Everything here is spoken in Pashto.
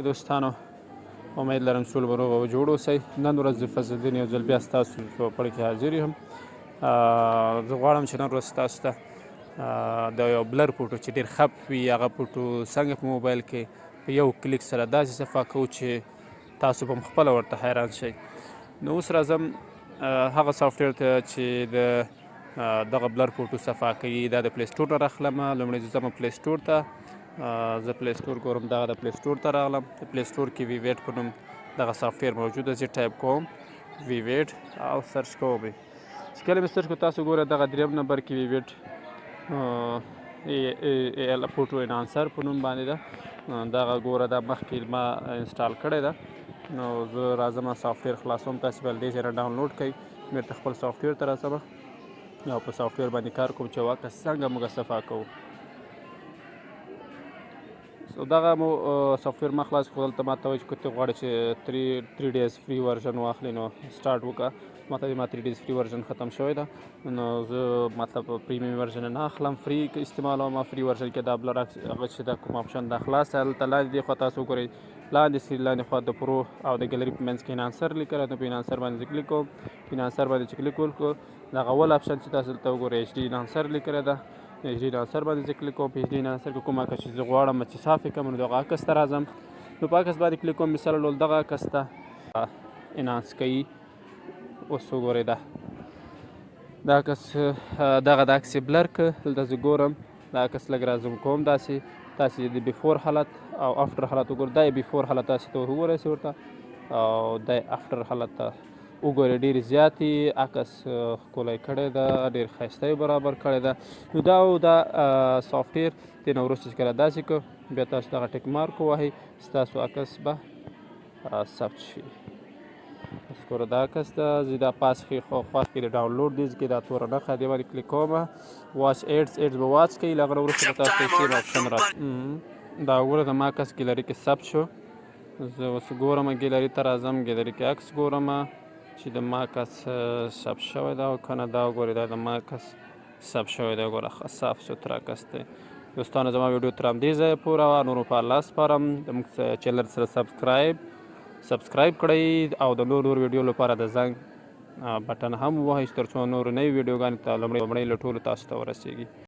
دوستانو امید لرم ټول به روغ او جوړ اوسئ. نن ورځ د فضل الدین یو ځل بیا ستاسو په پړ کې حاضر یم. زه غواړم چې نن ورځ ستاسو ته د یو بلر فوټو چې ډېر خپ وي هغه فوټو څنګه په موبایل کې په یو کلیک سره داسې صفا کوو چې تاسو به هم خپله ورته حیران شئ. نو اوس راځم هغه سافټویر ته چې د دغه بلر فوټو صفا کوي. دا د پلی سټور نه راخلم. لومړی زه ځم پلی سټور ته. زه پلی سټور ګورم، دغه د پلی سټور ته راغلم. په پلی سټور کې وی ویټ په نوم دغه سافټویر موجود دی. زه ټایپ کوم وی ویټ او سرچ کوم چې کله مې سرچ کړو تاسو ګوره دغه دریم نمبر کې وی ویټ فوټو انهانسر په نوم باندې ده. دغه ګوره دا مخکې ما انسټال کړی ده. نو زه راځم سافټویر خلاصوم. تاسې به له دې ځای نه ډاونلوډ کوئ. بېرته خپل سافټویر ته راځم او په سافټویر باندې کار کوم چې واقع څنګه موږ صفا کوو. دغه مو سافټویر ما خلاص کړو. دلته ما ته وایي چې که ته غواړې چې 3 ډیز فری ورژن واخلې نو سټارټ وکړه. ما ته 3 ډیز فری ورژن ختم شوی ده. نو زه مطلب پریمیوم ورژن نه اخلم، فری استعمالوم. فری ورژن کې دا بلر هغه چې دا کوم آپشن دا خلاص دی. هلته لاندې دې خوا تاسو وګورئ، لاندې سکرین لاندې خوا د پرو او د ګیلري په منځ کې انهانسر لیکلی ده. په انهانسر باندې زه کلیک کوم. انهانسر باندې چې کلیک وکړو دغه اول آپشن چې تاسو دلته وګورئ ایچ ډي انهانسر لیکلی ده. ایچ ډي انهانسر باندې زه کلیک کوم. په ایچ ډي انهانسر کې کوم عکس چې زه غواړم چې صاف یې کړم نو دغه عکس ته راځم. نو په عکس باندې کلیک کوم. مثال ډول دغه عکس ته انهانس کوي. اوس وګورئ دا عکس دغه د عکس یې بلر کړ. دلته زه ګورم دا عکس لږ رازوم کوم. تاسې د بیفور حالت او افټر حالت وګورئ. دا یې بیفور حالت تاسې ته وګورئ ورته او دا یې افټر حالت ته وګورئ. ډېرې زیاتې عکس ښکلی کړی ده، ډېر ښایسته یې برابر کړی ده. نو دا سافټویر دې نه وروسته چې کله داسې کړو بیا تاسو دغه ټیک مارک ووهئ، ستاسو عکس به ثبت شي. اوس ګوره دا عکس ده. زه دا پاس خوا کې د ډاونلوډ دیز کې دا توره نښه دې باندې کلیک کوم. واچ ایډز به واچ کوي. له هغه نه وروسته به تاسو ته سیو آپشن راځي. دا ګوره د ما عکس ګیلري کې ثبت شو. زه اوس ګورم ګیلري ته راځم. ګیلري کې عکس ګورم چې د ما عکس ثبت شوی ده او که نه. دا وګورئ دا د ما عکس ثبت شوی دی. ګوره ښه صاف سوتره عکس دی. دوستانو زما ویډیو تر همدې ځایه پورې وه. نورو په الله سپارم. زموږ چینل سره سبسکرایب کړئ او د نور ویډیو لپاره د زنګ بټن هم ووهئ تر څو نورو نوې ویډیوګانې ته لومړی له ټولو تاسو ته ورسیږي.